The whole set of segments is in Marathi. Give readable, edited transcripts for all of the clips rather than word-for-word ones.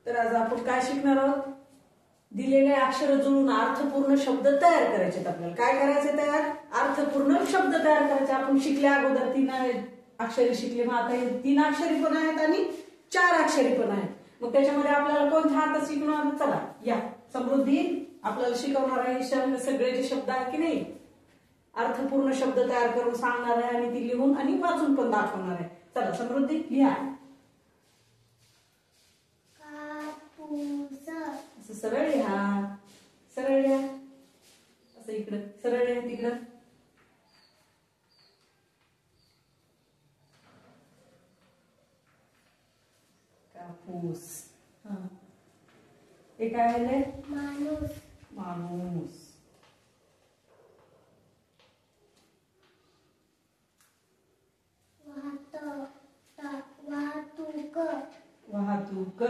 तर आज आपण काय शिकणार आहोत? दिलेले अक्षर जुळून अर्थपूर्ण शब्द तयार करायचे. आपल्याला काय करायचे? तयार अर्थपूर्ण शब्द तयार करायचे. आपण शिकल्या अगोदर 3 अक्षरे शिकले, मग आता 3 अक्षरी पण आहेत आणि 4 अक्षरी पण आहेत. मग त्याच्यामध्ये आपल्याला कोणत्या आता शिकणार? चला या, समृद्धी आपल्याला शिकवणार आहे. सगळे जे शब्द आहेत की नाही, अर्थपूर्ण शब्द तयार करून सांगणार आहे आणि ती लिहून आणि वाचून पण दाखवणार आहे. चला समृद्धी लिहा. असं सरळ लिहा, सरळ लिहा. असं इकडं सरळ लिहा, तिकडं कापूस. हे काय आलंय? माणूस. माणूस. वाहतूक. वाहतूक.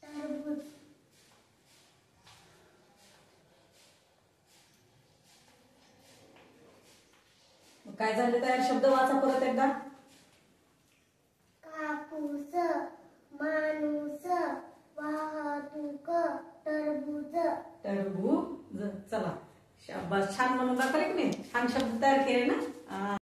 टरबूज. काय झाले तयार? शब्द वाचा परत एकदा. कापूस, माणूस, वाहतूक, टरबूज. टरबूज. चला शाबास, छान म्हणून दाखवले की नाही? छान शब्द तयार केले ना.